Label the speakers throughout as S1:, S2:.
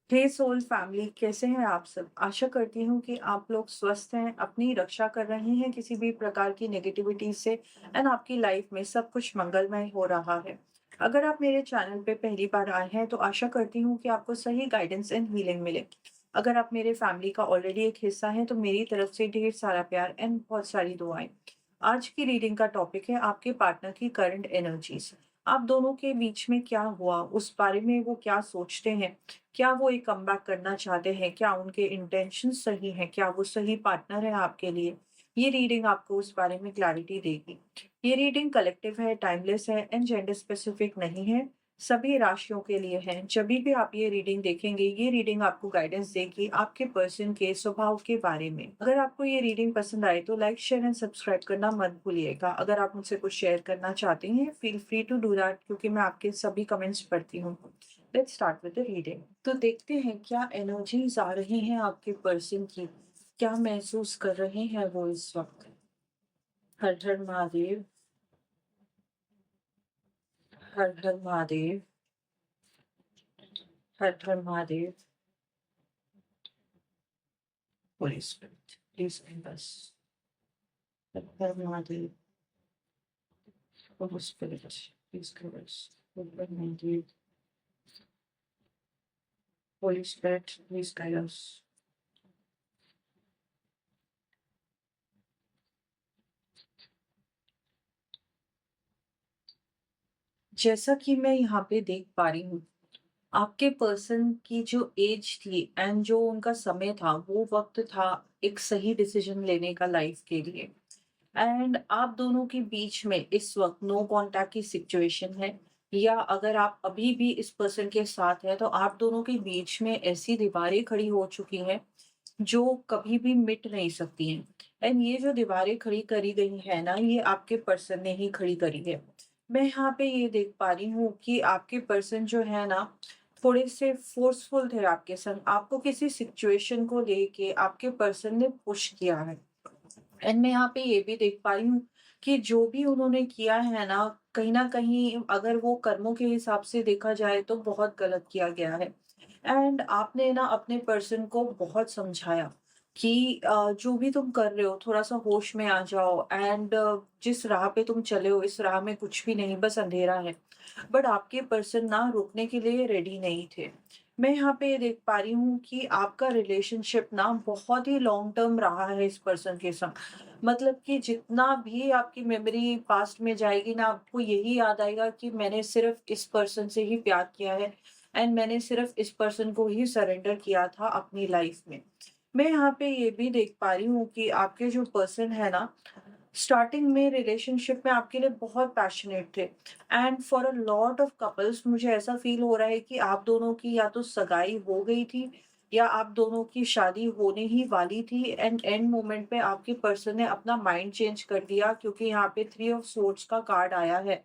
S1: हे soul family, कैसे हैं आप सब? आशा करती हूँ कि आप लोग स्वस्थ हैं, अपनी रक्षा कर रहे हैं किसी भी प्रकार की नेगेटिविटी से एंड आपकी लाइफ में सब कुछ मंगलमय हो रहा है। अगर आप मेरे चैनल पे पहली बार आए हैं तो आशा करती हूँ कि आपको सही गाइडेंस एंड हीलिंग मिले। अगर आप मेरे फैमिली का ऑलरेडी एक हिस्सा हैं तो मेरी तरफ से ढेर सारा प्यार एंड बहुत सारी दुआएं। आज की रीडिंग का टॉपिक है आपके पार्टनर की करंट एनर्जीज। आप दोनों के बीच में क्या हुआ, उस बारे में वो क्या सोचते हैं, क्या वो एक कमबैक करना चाहते हैं? क्या उनके इंटेंशन सही हैं? क्या वो सही पार्टनर है आपके लिए? ये रीडिंग आपको उस बारे में क्लैरिटी देगी। ये रीडिंग कलेक्टिव है, टाइमलेस है एंड जेंडर स्पेसिफिक नहीं है। सभी राशियों के लिए है। जब भी आप ये रीडिंग देखेंगे, ये रीडिंग आपको गाइडेंस देगी आपके पर्सन के स्वभाव के बारे में। अगर आपको ये रीडिंग पसंद आए तो लाइक, शेयर एंड सब्सक्राइब करना मत भूलिएगा। अगर आप मुझसे कुछ शेयर करना चाहते हैं, feel free to do that, क्योंकि मैं आपके सभी कमेंट्स पढ़ती हूँ। Let's start with the reading. तो देखते हैं क्या एनर्जीज आ रही हैं आपके पर्सन की। क्या महसूस कर रहे हैं वो इस वक्त? हर हर महादेव। हर हर महादेव। हर हर Mahadev. Holy spirit please guide us. हर हर Mahadev. Holy spirit please guide us. हर हर Mahadev. Holy spirit please guide us. जैसा कि मैं यहाँ पे देख पा रही हूँ, आपके पर्सन की जो एज थी एंड जो उनका समय था, वो वक्त था एक सही डिसीजन लेने का लाइफ के लिए। एंड आप दोनों के बीच में इस वक्त नो कांटेक्ट की सिचुएशन है, या अगर आप अभी भी इस पर्सन के साथ हैं तो आप दोनों के बीच में ऐसी दीवारें खड़ी हो चुकी हैं जो कभी भी मिट नहीं सकती हैं। एंड ये जो दीवारें खड़ी करी गई है ना, ये आपके पर्सन ने ही खड़ी करी है। मैं यहाँ पे ये देख पा रही हूँ कि आपके पर्सन जो है ना, थोड़े से फोर्सफुल थे आपके संग। आपको किसी सिचुएशन को लेके आपके पर्सन ने पुश किया है। एंड मैं यहाँ पे ये भी देख पा रही हूँ कि जो भी उन्होंने किया है ना कहीं अगर वो कर्मों के हिसाब से देखा जाए तो बहुत गलत किया गया है। एंड आपने ना अपने पर्सन को बहुत समझाया कि जो भी तुम कर रहे हो थोड़ा सा होश में आ जाओ। एंड जिस राह पे तुम चले हो, इस राह में कुछ भी नहीं, बस अंधेरा है। बट आपके पर्सन ना रुकने के लिए रेडी नहीं थे। मैं यहाँ पे ये देख पा रही हूँ कि आपका रिलेशनशिप ना बहुत ही लॉन्ग टर्म रहा है इस पर्सन के संग। मतलब कि जितना भी आपकी मेमोरी पास्ट में जाएगी ना, आपको यही याद आएगा कि मैंने सिर्फ इस पर्सन से ही प्यार किया है एंड मैंने सिर्फ इस पर्सन को ही सरेंडर किया था अपनी लाइफ में। मैं यहाँ पे ये भी देख पा रही हूँ कि आपके जो पर्सन है ना, स्टार्टिंग में रिलेशनशिप में आपके लिए बहुत पैशनेट थे। And for a lot of couples मुझे ऐसा फील हो रहा है कि आप दोनों की या तो सगाई हो गई थी या आप दोनों की शादी होने ही वाली थी। एंड एंड मोमेंट पे आपके पर्सन ने अपना माइंड चेंज कर दिया, क्योंकि यहाँ पे थ्री ऑफ सोर्ड्स का कार्ड आया है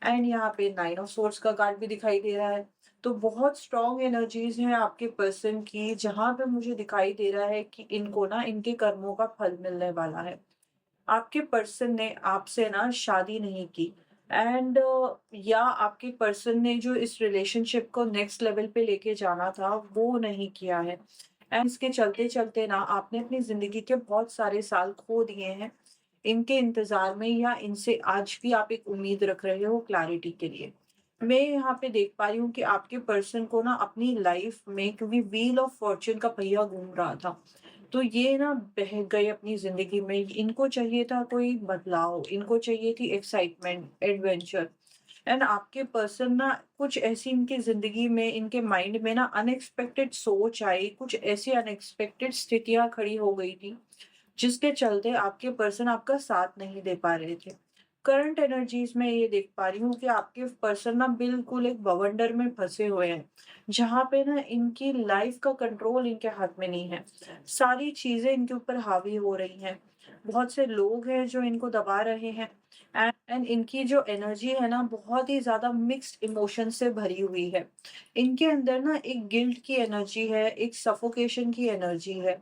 S1: एंड यहाँ पे नाइन ऑफ सोर्ड्स का कार्ड भी दिखाई दे रहा है। तो बहुत स्ट्रॉन्ग एनर्जीज हैं आपके पर्सन की, जहां पे मुझे दिखाई दे रहा है कि इनको ना इनके कर्मों का फल मिलने वाला है। आपके पर्सन ने आपसे ना शादी नहीं की। एंड या आपके पर्सन ने जो इस रिलेशनशिप को नेक्स्ट लेवल पे लेके जाना था वो नहीं किया है। एंड इसके चलते चलते ना आपने अपनी जिंदगी के बहुत सारे साल खो दिए हैं इनके इंतजार में, या इनसे आज भी आप एक उम्मीद रख रहे हो क्लैरिटी के लिए। मैं यहाँ पे देख पा रही हूँ कि आपके पर्सन को ना अपनी लाइफ में, क्योंकि व्हील ऑफ फॉर्च्यून का पहिया घूम रहा था, तो ये ना बह गए अपनी ज़िंदगी में। इनको चाहिए था कोई बदलाव, इनको चाहिए थी एक्साइटमेंट, एडवेंचर। एंड आपके पर्सन ना कुछ ऐसी इनकी ज़िंदगी में, इनके माइंड में ना अनएक्सपेक्टेड सोच आई, कुछ ऐसी अनएक्सपेक्टेड स्थितियाँ खड़ी हो गई थी, जिसके चलते आपके पर्सन आपका साथ नहीं दे पा रहे थे। करंट एनर्जीज में ये देख पा रही हूँ कि आपके पर्सन ना बिल्कुल एक बवंडर में फंसे हुए हैं, जहाँ पे ना इनकी लाइफ का कंट्रोल इनके हाथ में नहीं है। सारी चीजें इनके ऊपर हावी हो रही हैं। बहुत से लोग हैं जो इनको दबा रहे हैं। एंड इनकी जो एनर्जी है ना, बहुत ही ज्यादा मिक्स्ड इमोशन से भरी हुई है। इनके अंदर ना एक गिल्ट की एनर्जी है, एक सफोकेशन की एनर्जी है।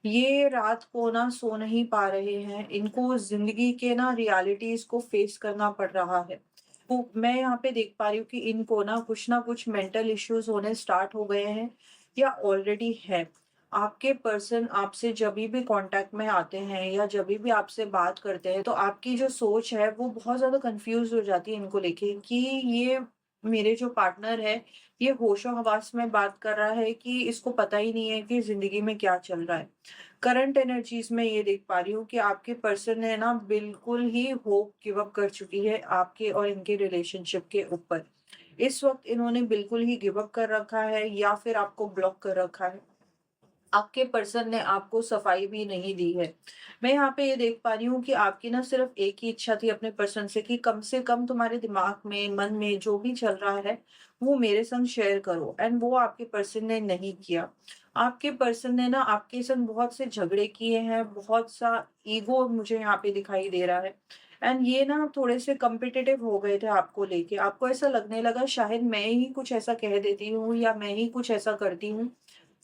S1: ये रात को ना सो नहीं पा रहे हैं, इनको जिंदगी के ना रियलिटीज को फेस करना पड़ रहा है। तो मैं यहाँ पे देख पा रही हूँ कि इनको ना कुछ मेंटल इश्यूज होने स्टार्ट हो गए हैं, या ऑलरेडी है। आपके पर्सन आपसे जभी भी कॉन्टैक्ट में आते हैं या जभी भी आपसे बात करते हैं, तो आपकी जो सोच है वो बहुत ज़्यादा कन्फ्यूज़ हो जाती है इनको लेके कि ये मेरे जो पार्टनर है, ये होशो-हवास में बात कर रहा है कि इसको पता ही नहीं है कि ज़िंदगी में क्या चल रहा है। करंट एनर्जीज़ में ये देख पा रही हूँ कि आपके पर्सन ने ना बिल्कुल ही होप गिव अप कर चुकी है आपके और इनके रिलेशनशिप के ऊपर। इस वक़्त इन्होंने बिल्कुल ही गिव अप कर रखा है या फिर आपको ब्लॉक कर रखा है। आपके पर्सन ने आपको सफाई भी नहीं दी है। मैं यहाँ पे ये देख पा रही हूँ कि आपकी ना सिर्फ़ एक ही इच्छा थी अपने पर्सन से कम तुम्हारे दिमाग में, मन में जो भी चल रहा है, वो मेरे संग शेयर करो एंड वो आपके पर्सन ने नहीं किया। आपके पर्सन ने ना आपके संग बहुत से झगड़े किए हैं, बहुत सा ईगो मुझे यहाँ पे दिखाई दे रहा है एंड ये ना थोड़े से कॉम्पिटिटिव हो गए थे आपको लेके। आपको ऐसा लगने लगा शायद मैं ही कुछ ऐसा कह देती हूँ या मैं ही कुछ ऐसा करती हूँ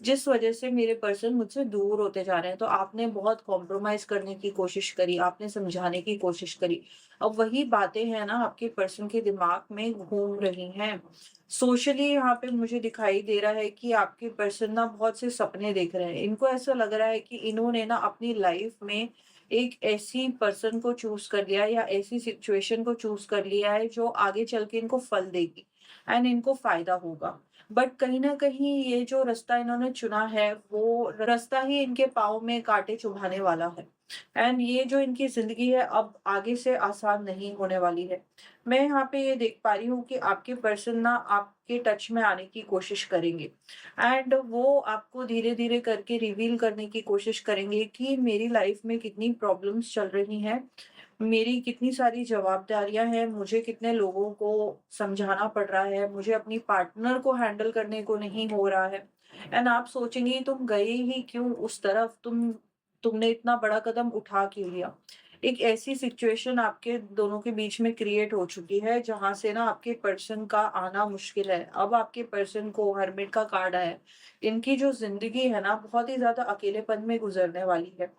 S1: जिस वजह से मेरे पर्सन मुझसे दूर होते जा रहे हैं, तो आपने बहुत कॉम्प्रोमाइज़ करने की कोशिश करी, आपने समझाने की कोशिश करी। अब वही बातें हैं ना आपके पर्सन के दिमाग में घूम रही हैं। सोशली यहाँ पे मुझे दिखाई दे रहा है कि आपके पर्सन ना बहुत से सपने देख रहे हैं। इनको ऐसा लग रहा है कि इन्होंने ना अपनी लाइफ़ में एक ऐसी पर्सन को चूज़ कर लिया है या ऐसी सिचुएशन को चूज़ कर लिया है जो आगे चल के इनको फल देगी एंड इनको फ़ायदा होगा। बट कहीं न कहीं ये जो रास्ता इन्होंने चुना है, वो रास्ता ही इनके पाँव में काँटे चुभाने वाला है एंड ये जो इनकी ज़िंदगी है अब आगे से आसान नहीं होने वाली है। मैं यहाँ पे ये देख पा रही हूँ कि आपके पर्सन ना आपके टच में आने की कोशिश करेंगे एंड वो आपको धीरे-धीरे करके रिवील करने की कोशिश करेंगे कि मेरी लाइफ़ में कितनी प्रॉब्लम्स चल रही हैं, मेरी कितनी सारी जवाबदारियाँ हैं, मुझे कितने लोगों को समझाना पड़ रहा है, मुझे अपनी पार्टनर को हैंडल करने को नहीं हो रहा है। एंड आप सोचेंगे तुम गए ही क्यों उस तरफ, तुमने इतना बड़ा कदम उठा क्यों लिया? एक ऐसी सिचुएशन आपके दोनों के बीच में क्रिएट हो चुकी है जहाँ से ना आपके पर्सन का आना मुश्किल है। अब आपके पर्सन को हर्मिट का कार्ड आया है। इनकी जो ज़िंदगी है ना बहुत ही ज़्यादा अकेलेपन में गुज़रने वाली है।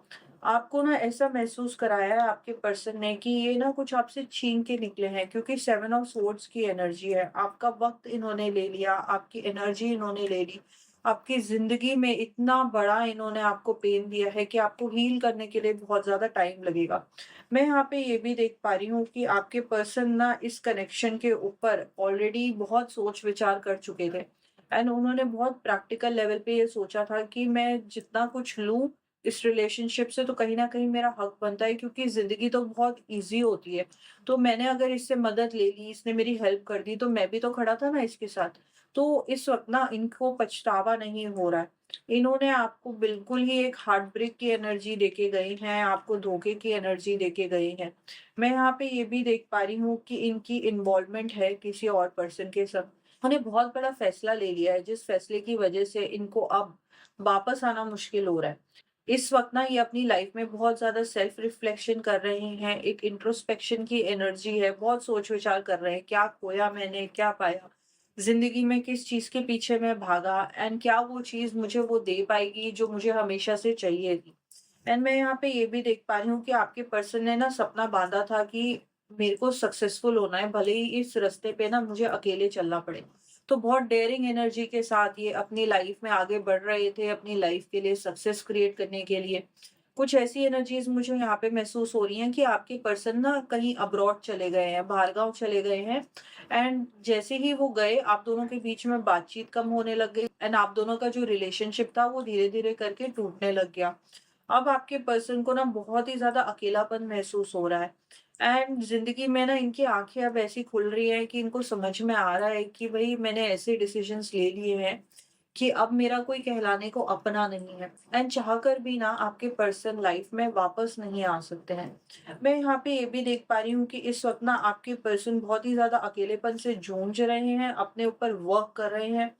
S1: आपको ना ऐसा महसूस कराया है आपके पर्सन ने कि ये ना कुछ आपसे छीन के निकले हैं क्योंकि 7 ऑफ सोर्ड्स की एनर्जी है। आपका वक़्त इन्होंने ले लिया, आपकी एनर्जी इन्होंने ले ली। आपकी ज़िंदगी में इतना बड़ा इन्होंने आपको पेन दिया है कि आपको हील करने के लिए बहुत ज़्यादा टाइम लगेगा। मैं यहाँ पे ये भी देख पा रही हूँ कि आपके पर्सन ना इस कनेक्शन के ऊपर ऑलरेडी बहुत सोच-विचार कर चुके थे एंड उन्होंने बहुत प्रैक्टिकल लेवल पे ये सोचा था कि मैं जितना कुछ लूँ इस रिलेशनशिप से तो कहीं न कहीं मेरा हक बनता है क्योंकि ज़िंदगी तो बहुत ईज़ी होती है। तो मैंने अगर इससे मदद ले ली, इसने मेरी हेल्प कर दी तो मैं भी तो खड़ा था ना इसके साथ। तो इस वक़्त ना इनको पछतावा नहीं हो रहा है। इन्होंने आपको बिल्कुल ही एक हार्ट ब्रेक की एनर्जी देके गए हैं, आपको धोखे की एनर्जी देके गए हैं। मैं यहाँ पे ये भी देख पा रही हूँ कि इनकी इन्वॉल्वमेंट है किसी और पर्सन के साथ। उन्होंने बहुत बड़ा फैसला ले लिया है जिस फैसले की वज़ह से इनको अब वापस आना मुश्किल हो रहा है। इस वक़्त ना ये अपनी लाइफ़ में बहुत ज़्यादा सेल्फ रिफ्लेक्शन कर रहे हैं, एक इंट्रोस्पेक्शन की एनर्जी है, बहुत सोच-विचार कर रहे हैं, क्या खोया मैंने, क्या पाया? ज़िंदगी में किस चीज़ के पीछे मैं भागा एंड क्या वो चीज़ मुझे वो दे पाएगी जो मुझे हमेशा से चाहिए थी? एंड मैं यहाँ पे ये भी देख पा रही हूँ कि आपके पर्सन ने ना सपना बाँधा था कि मेरे को सक्सेसफुल होना है, भले ही इस रास्ते पे ना मुझे अकेले चलना पड़े। तो बहुत डेयरिंग एनर्जी के साथ ये अपनी लाइफ़ में आगे बढ़ रहे थे, अपनी लाइफ़ के लिए सक्सेस क्रिएट करने के लिए। कुछ ऐसी एनर्जीज़ मुझे यहाँ पे महसूस हो रही हैं कि आपके पर्सन ना कहीं अब्रॉड चले गए हैं, बाहर गाँव चले गए हैं एंड जैसे ही वो गए, आप दोनों के बीच में बातचीत कम होने लग गई एंड आप दोनों का जो रिलेशनशिप था, वो धीरे-धीरे करके टूटने लग गया। अब आपके पर्सन को ना बहुत ही ज़्यादा अकेलापन महसूस हो रहा है एंड ज़िंदगी में ना इनकी आँखें अब ऐसी खुल रही हैं कि इनको समझ में आ रहा है कि भई मैंने ऐसे डिसीज़न्स ले लिए हैं कि अब मेरा कोई कहलाने को अपना नहीं है एंड चाहकर भी ना आपके पर्सन लाइफ में वापस नहीं आ सकते हैं। मैं यहाँ पे ये भी देख पा रही हूँ कि इस वक़्त ना आपके पर्सन बहुत ही ज़्यादा अकेलेपन से जूझ रहे हैं, अपने ऊपर वर्क कर रहे हैं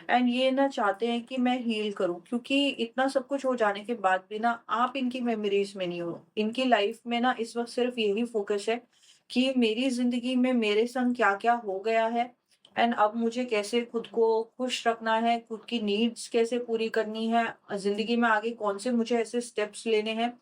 S1: एंड ये ना चाहते हैं कि मैं हील करूँ क्योंकि इतना सब कुछ हो जाने के बाद भी ना आप इनकी मेमोरीज़ में नहीं हो। इनकी लाइफ में ना इस वक़्त सिर्फ़ यही फ़ोकस है कि मेरी ज़िंदगी में मेरे संग क्या-क्या हो गया है एंड अब मुझे कैसे खुद को खुश रखना है, खुद की नीड्स कैसे पूरी करनी है, ज़िंदगी में आगे कौन से मुझे ऐसे स्टेप्स लेने हैं,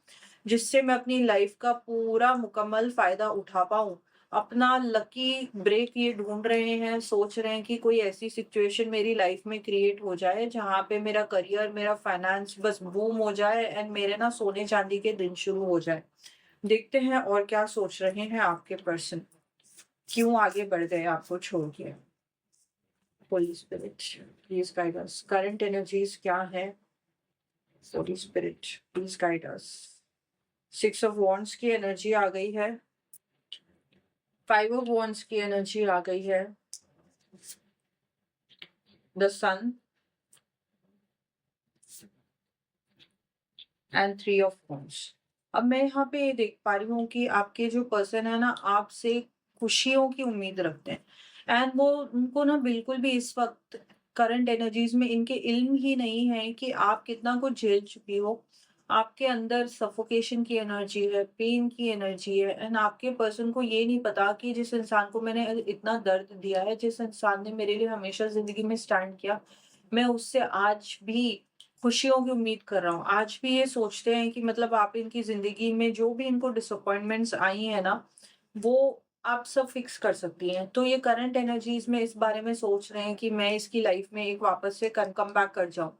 S1: जिससे मैं अपनी लाइफ़ का पूरा मुकम्मल फ़ायदा उठा पाऊँ। अपना लकी ब्रेक ये ढूँढ रहे हैं, सोच रहे हैं कि कोई ऐसी सिचुएशन मेरी लाइफ में क्रिएट हो जाए जहाँ पे मेरा करियर, मेरा फाइनेंस बस बूम हो जाए एंड मेरे ना सोने-चांदी के दिन शुरू हो जाए। देखते हैं और क्या सोच रहे हैं आपके पर्सन, क्यों आगे बढ़ गए आपको छोड़ के? Holy spirit please guide us. Current energies क्या है? Holy spirit please guide us. 6 of wands की एनर्जी आ गई है। 5 ऑफ वॉन्ड्स की एनर्जी आ गई है। The sun and 3 of wands. अब मैं यहाँ पे ये देख पा रही हूँ कि आपके जो पर्सन है ना, आपसे खुशियों की उम्मीद रखते हैं एंड वो उनको ना बिल्कुल भी इस वक़्त करंट एनर्जीज़ में इनके इल्म ही नहीं है कि आप कितना कुछ झेल चुकी हो। आपके अंदर सफोकेशन की एनर्जी है, पेन की एनर्जी है एंड आपके पर्सन को ये नहीं पता कि जिस इंसान को मैंने इतना दर्द दिया है, जिस इंसान ने मेरे लिए हमेशा ज़िंदगी में स्टैंड किया, मैं उससे आज भी खुशियों की उम्मीद कर रहा हूँ। आज भी ये सोचते हैं कि मतलब आप इनकी ज़िंदगी में जो भी इनको डिसअपॉइंटमेंट्स आई हैं ना, वो आप सब फिक्स कर सकती हैं। तो ये करंट एनर्जीज़ में इस बारे में सोच रहे हैं कि मैं इसकी लाइफ़ में एक वापस से कम बैक कर जाऊँ।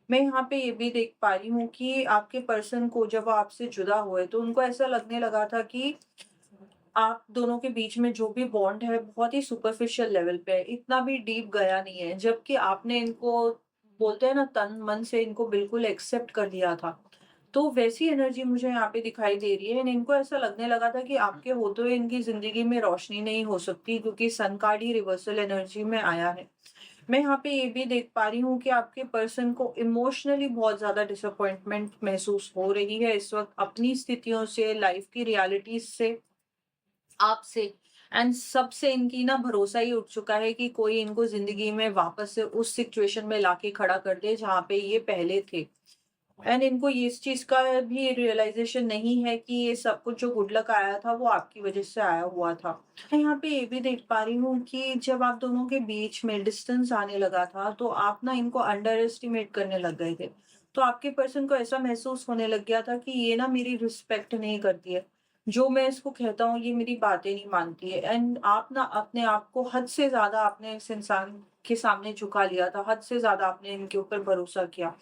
S1: मैं यहाँ पे ये भी देख पा रही हूँ कि आपके पर्सन को जब वो आपसे जुदा हुए तो उनको ऐसा लगने लगा था कि आप दोनों के बीच में जो भी बॉन्ड है बहुत ही सुपरफिशियल लेवल पे है, इतना भी डीप गया नहीं है। जबकि आपने इनको बोलते हैं ना तन-मन से इनको बिल्कुल एक्सेप्ट कर लिया था। तो वैसी एनर्जी मुझे यहाँ पे दिखाई दे रही है एंड इनको ऐसा लगने लगा था कि आपके होते हुए इनकी ज़िंदगी में रोशनी नहीं हो सकती क्योंकि सन कार्ड ही रिवर्सल एनर्जी में आया है। मैं यहाँ पे ये भी देख पा रही हूँ कि आपके पर्सन को इमोशनली बहुत ज़्यादा डिसअपॉइंटमेंट महसूस हो रही है इस वक़्त अपनी स्थितियों से, लाइफ़ की रियलिटीज़ से, आपसे एंड सबसे इनकी ना भरोसा ही उठ चुका है कि कोई इनको ज़िंदगी में वापस से उस सिचुएशन में लाके खड़ा कर दे जहाँ पे ये पहले थे। एंड इनको ये इस चीज़ का भी रियलाइज़ेशन नहीं है कि ये सब कुछ जो गुड लक आया था वो आपकी वज़ह से आया हुआ था। मैं यहाँ पे ये भी देख पा रही हूँ कि जब आप दोनों के बीच में डिस्टेंस आने लगा था तो आप ना इनको अंडर एस्टिमेट करने लग गए थे। तो आपके पर्सन को ऐसा महसूस होने लग गया था कि ये ना मेरी रिस्पेक्ट नहीं करती है। जो मैं इसको कहता हूँ ये मेरी बातें नहीं मानती है एंड आप ना अपने आप को हद से ज़्यादा आपने इस इंसान के सामने झुका लिया था, हद से ज़्यादा आपने इनके ऊपर भरोसा किया।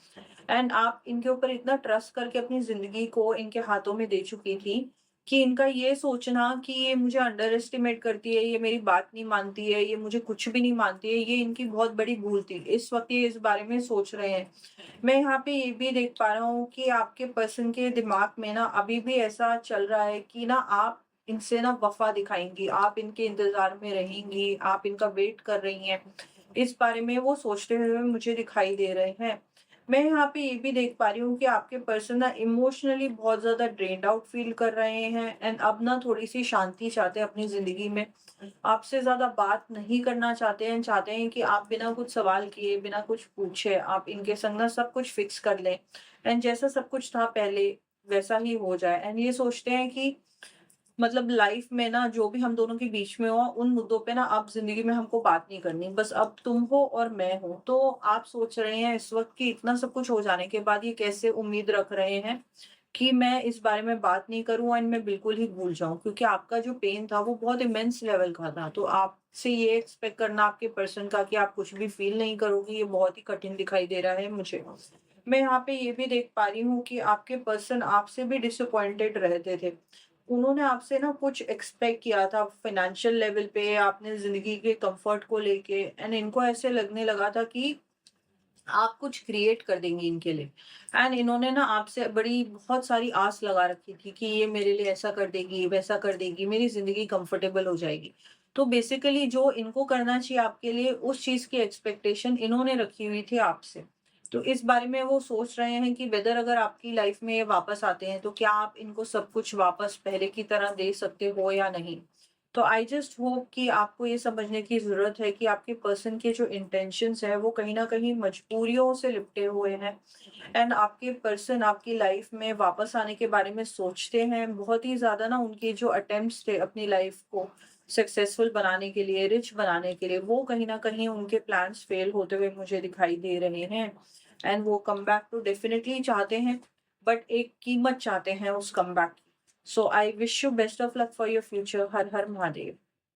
S1: एंड आप इनके ऊपर इतना ट्रस्ट करके अपनी ज़िंदगी को इनके हाथों में दे चुकी थी, कि इनका ये सोचना कि ये मुझे अंडर एस्टिमेट करती है, ये मेरी बात नहीं मानती है, ये मुझे कुछ भी नहीं मानती है, ये इनकी बहुत बड़ी भूल थी। इस वक़्त ये इस बारे में सोच रहे हैं। मैं यहाँ पे ये भी देख पा रहा हूँ कि आपके पर्सन के दिमाग में ना अभी भी ऐसा चल रहा है कि ना आप इनसे ना वफ़ा दिखाएँगी, आप इनके इंतज़ार में रहेंगी, आप इनका वेट कर रही हैं। इस बारे में वो सोचते हुए मुझे दिखाई दे रहे हैं। मैं यहाँ पे ये भी देख पा रही हूँ कि आपके पर्सन ना इमोशनली बहुत ज़्यादा ड्रेन्ड आउट फ़ील कर रहे हैं एंड अब ना थोड़ी-सी शांति चाहते हैं अपनी ज़िंदगी में। आपसे ज़्यादा बात नहीं करना चाहते हैं, चाहते हैं कि आप बिना कुछ सवाल किए, बिना कुछ पूछे आप इनके संग ना सब कुछ फ़िक्स कर लें एंड जैसा सब कुछ था पहले वैसा ही हो जाए एंड ये सोचते हैं कि मतलब लाइफ में ना जो भी हम दोनों के बीच में हो उन मुद्दों पे ना अब ज़िंदगी में हमको बात नहीं करनी। बस अब तुम हो और मैं हूँ। तो आप सोच रहे हैं इस वक़्त कि इतना सब कुछ हो जाने के बाद ये कैसे उम्मीद रख रहे हैं कि मैं इस बारे में बात नहीं करूँ एंड मैं बिल्कुल ही भूल जाऊँ। क्योंकि आपका जो पेन था वो बहुत इमेंस लेवल का था। तो आपसे ये एक्सपेक्ट करना आपके पर्सन का कि आप कुछ भी फ़ील नहीं करोगी, ये बहुत ही कठिन दिखाई दे रहा है मुझे। मैं यहाँ पे ये भी देख पा रही हूँ कि आपके पर्सन आपसे भी डिसअपॉइंटेड रहते थे। उन्होंने आपसे ना कुछ एक्सपेक्ट किया था फाइनेंशियल लेवल पे, आपने ज़िंदगी के कम्फर्ट को लेके एंड इनको ऐसे लगने लगा था कि आप कुछ क्रिएट कर देंगी इनके लिए एंड इन्होंने ना आपसे बड़ी बहुत सारी आस लगा रखी थी कि ये मेरे लिए ऐसा कर देगी, वैसा कर देगी, मेरी ज़िंदगी कंफर्टेबल हो जाएगी। तो बेसिकली जो इनको करना चाहिए आपके लिए उस चीज़ की एक्सपेक्टेशन इन्होंने रखी हुई थी आपसे। तो इस बारे में वो सोच रहे हैं कि वेदर अगर आपकी लाइफ में ये वापस आते हैं तो क्या आप इनको सब कुछ वापस पहले की तरह दे सकते हो या नहीं? तो आई जस्ट होप कि आपको ये समझने की ज़रूरत है कि आपके पर्सन के जो इंटेंशंस हैं वो कहीं न कहीं मजबूरियों से लिपटे हुए हैं एंड आपके पर्सन आपकी लाइफ में वापस आने के बारे में सोचते हैं। बहुत ही ज़्यादा ना उनके जो अटेम्प्ट्स थे अपनी लाइफ को सक्सेसफुल बनाने के लिए, रिच बनाने के लिए, वो कहीं न कहीं उनके प्लान्स फेल होते हुए मुझे दिखाई दे रहे हैं एंड वो कमबैक तो डेफिनिटली चाहते हैं, बट एक कीमत चाहते हैं उस कमबैक की। So I wish you best of luck for your future. हर हर महादेव।